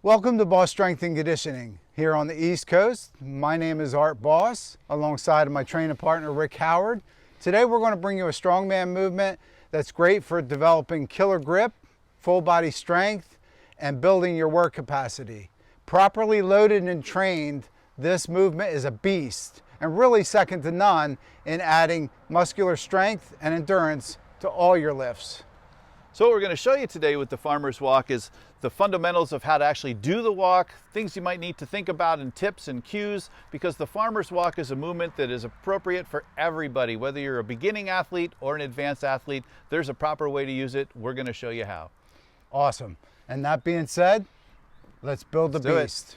Welcome to Boss Strength and Conditioning here on the East Coast. My name is Art Boss, alongside of my training partner Rick Howard. Today we're going to bring you a strongman movement that's great for developing killer grip, full body strength, and building your work capacity. Properly loaded and trained, this movement is a beast and really second to none in adding muscular strength and endurance to all your lifts. So what we're going to show you today with the farmer's walk is the fundamentals of how to actually do the walk, things you might need to think about, and tips and cues, because the farmer's walk is a movement that is appropriate for everybody. Whether you're a beginning athlete or an advanced athlete, there's a proper way to use it. We're going to show you how. Awesome. And that being said, let's build the beast.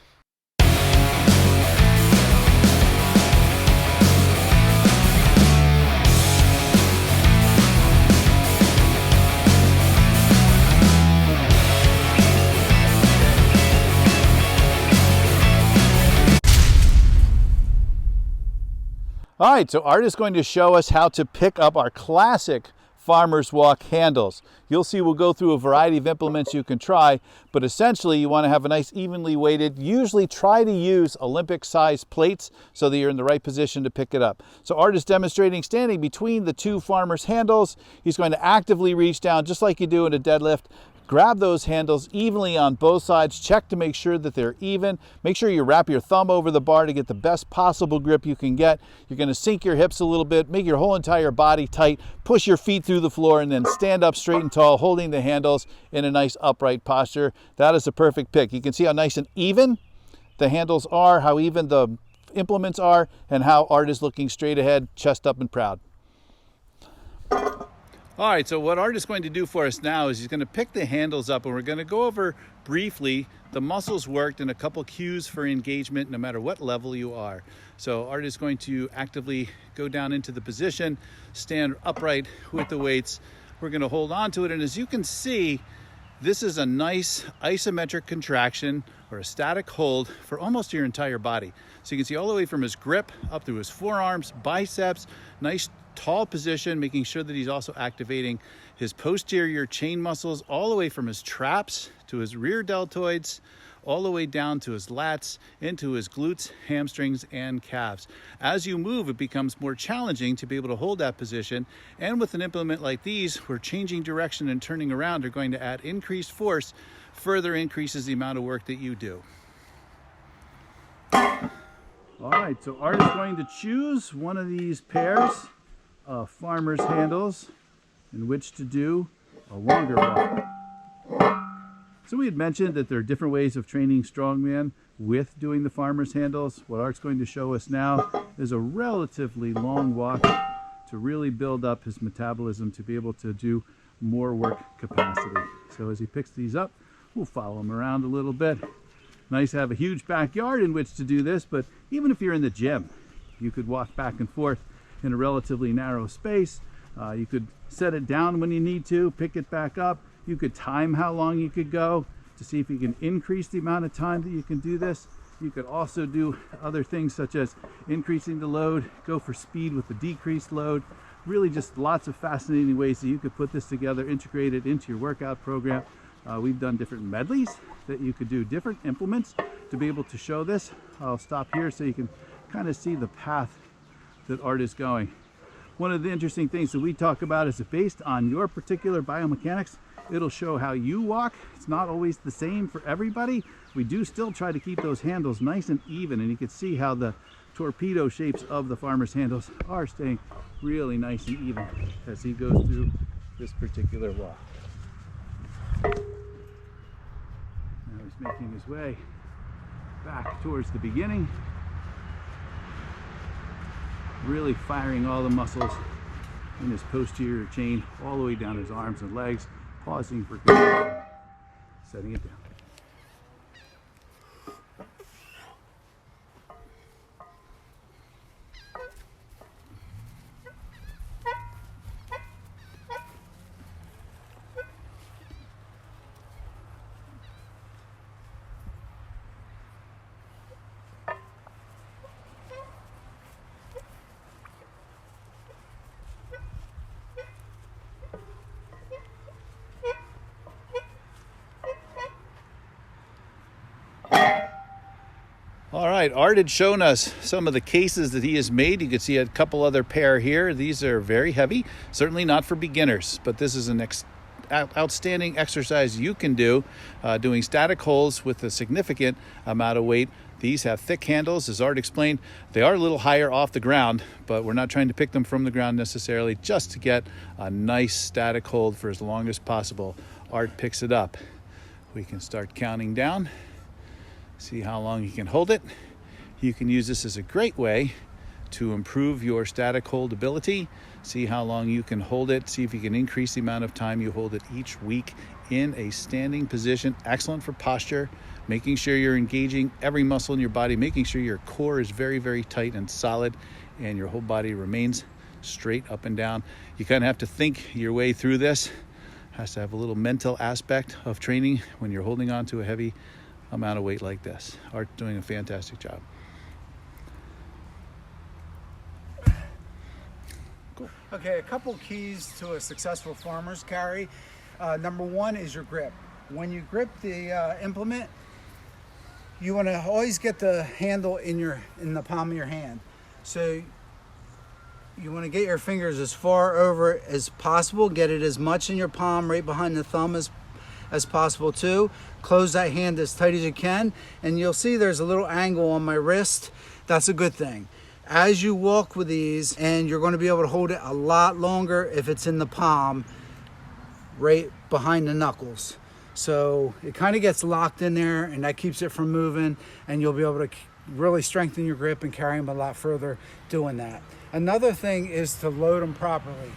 All right, so Art is going to show us how to pick up our classic farmer's walk handles. You'll see we'll go through a variety of implements you can try, but essentially you want to have a nice evenly weighted, usually try to use Olympic sized plates so that you're in the right position to pick it up. So Art is demonstrating standing between the two farmer's handles. He's going to actively reach down just like you do in a deadlift. Grab those handles evenly on both sides, check to make sure that they're even. Make sure you wrap your thumb over the bar to get the best possible grip you can get. You're going to sink your hips a little bit, make your whole entire body tight, push your feet through the floor, and then stand up straight and tall, holding the handles in a nice upright posture. That is a perfect pick. You can see how nice and even the handles are, how even the implements are, and how Art is looking straight ahead, chest up and proud. All right, so what Art is going to do for us now is he's going to pick the handles up, and we're going to go over briefly the muscles worked and a couple cues for engagement no matter what level you are. So Art is going to actively go down into the position, stand upright with the weights. We're going to hold on to it, and as you can see, this is a nice isometric contraction or a static hold for almost your entire body. So you can see all the way from his grip up through his forearms, biceps, nice tall position, making sure that he's also activating his posterior chain muscles all the way from his traps to his rear deltoids, all the way down to his lats, into his glutes, hamstrings, and calves. As you move, it becomes more challenging to be able to hold that position. And with an implement like these, where changing direction and turning around are going to add increased force, further increases the amount of work that you do. All right, so Art is going to choose one of these pairs of farmer's handles in which to do a longer walk. So we had mentioned that there are different ways of training strongman with doing the farmer's handles. What Art's going to show us now is a relatively long walk to really build up his metabolism to be able to do more work capacity. So as he picks these up, we'll follow him around a little bit. Nice to have a huge backyard in which to do this, but even if you're in the gym, you could walk back and forth in a relatively narrow space. You could set it down when you need to, pick it back up. You could time how long you could go to see if you can increase the amount of time that you can do this. You could also do other things such as increasing the load, go for speed with the decreased load. Really just lots of fascinating ways that you could put this together, integrate it into your workout program. We've done different medleys that you could do, different implements to be able to show this. I'll stop here so you can kind of see the path that Art is going. One of the interesting things that we talk about is that based on your particular biomechanics, it'll show how you walk. It's not always the same for everybody. We do still try to keep those handles nice and even, and you can see how the torpedo shapes of the farmer's handles are staying really nice and even as he goes through this particular walk. Now he's making his way back towards the beginning, really firing all the muscles in his posterior chain all the way down his arms and legs, pausing for control, setting it down. All right, Art had shown us some of the cases that he has made. You can see a couple other pair here. These are very heavy, certainly not for beginners, but this is an outstanding exercise you can do, doing static holds with a significant amount of weight. These have thick handles, as Art explained. They are a little higher off the ground, but we're not trying to pick them from the ground necessarily, just to get a nice static hold for as long as possible. Art picks it up. We can start counting down. See how long you can hold it. You can use this as a great way to improve your static hold ability. See how long you can hold it. See if you can increase the amount of time you hold it each week in a standing position. Excellent for posture, making sure you're engaging every muscle in your body, making sure your core is very, very tight and solid and your whole body remains straight up and down. You kind of have to think your way through this. Has to have a little mental aspect of training when you're holding on to a heavy amount of weight like this. Art's doing a fantastic job. Cool. Okay, a couple keys to a successful farmer's carry. Number one is your grip. When you grip the implement, you want to always get the handle in the palm of your hand. So you want to get your fingers as far over as possible, get it as much in your palm right behind the thumb as possible too. Close that hand as tight as you can, and you'll see there's a little angle on my wrist. That's a good thing. As you walk with these, and you're going to be able to hold it a lot longer if it's in the palm right behind the knuckles. So it kind of gets locked in there, and that keeps it from moving, and you'll be able to really strengthen your grip and carry them a lot further doing that. Another thing is to load them properly.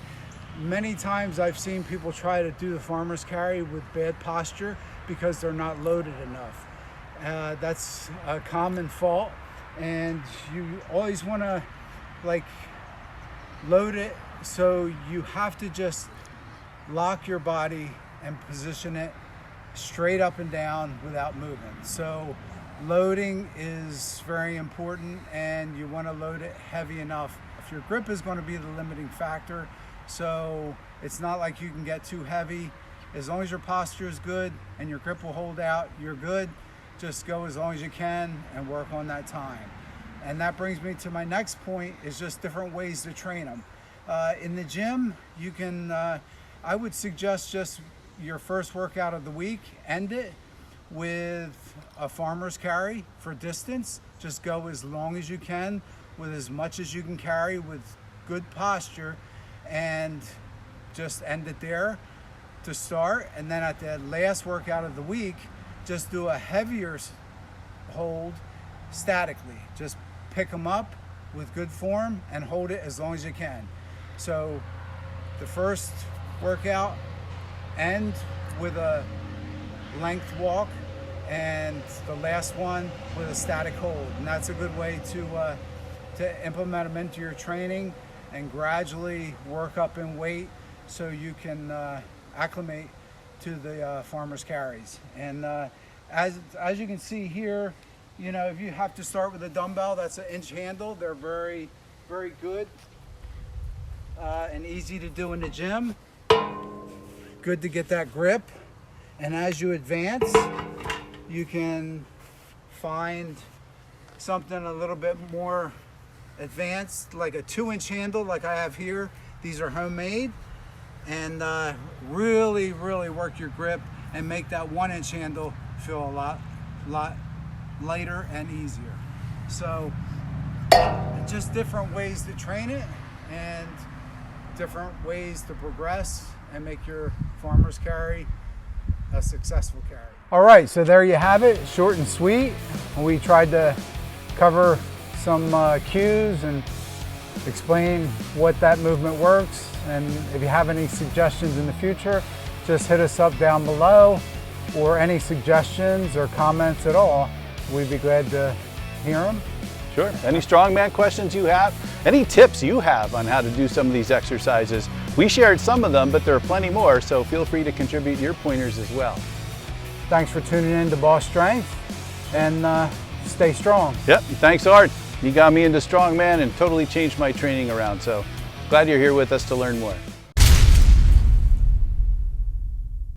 Many times I've seen people try to do the farmer's carry with bad posture because they're not loaded enough. That's a common fault, and you always want to load it, so you have to just lock your body and position it straight up and down without moving. So loading is very important, and you want to load it heavy enough. If your grip is going to be the limiting factor, so it's not like you can get too heavy. As long as your posture is good and your grip will hold out, you're good. Just go as long as you can and work on that time. And that brings me to my next point, is just different ways to train them. In the gym, you can, I would suggest just your first workout of the week, end it with a farmer's carry for distance. Just go as long as you can with as much as you can carry with good posture, and just end it there to start. And then at the last workout of the week, just do a heavier hold statically. Just pick them up with good form and hold it as long as you can. So the first workout, end with a length walk, and the last one with a static hold. And that's a good way to implement them into your training and gradually work up in weight so you can acclimate to the farmer's carries. And as you can see here, you know, if you have to start with a dumbbell, that's an inch handle. They're very, very good and easy to do in the gym. Good to get that grip. And as you advance, you can find something a little bit more advanced, like a 2-inch handle like I have here. These are homemade, and really work your grip and make that 1-inch handle feel a lot lighter and easier. So just different ways to train it and different ways to progress and make your farmer's carry a successful carry. All right, so there you have it, short and sweet. We tried to cover some cues and explain what that movement works. And if you have any suggestions in the future, just hit us up down below, or any suggestions or comments at all. We'd be glad to hear them. Sure. Any strongman questions you have? Any tips you have on how to do some of these exercises? We shared some of them, but there are plenty more, so feel free to contribute your pointers as well. Thanks for tuning in to Boss Strength, and stay strong. Yep, thanks Art. You got me into Strongman and totally changed my training around, so glad you're here with us to learn more.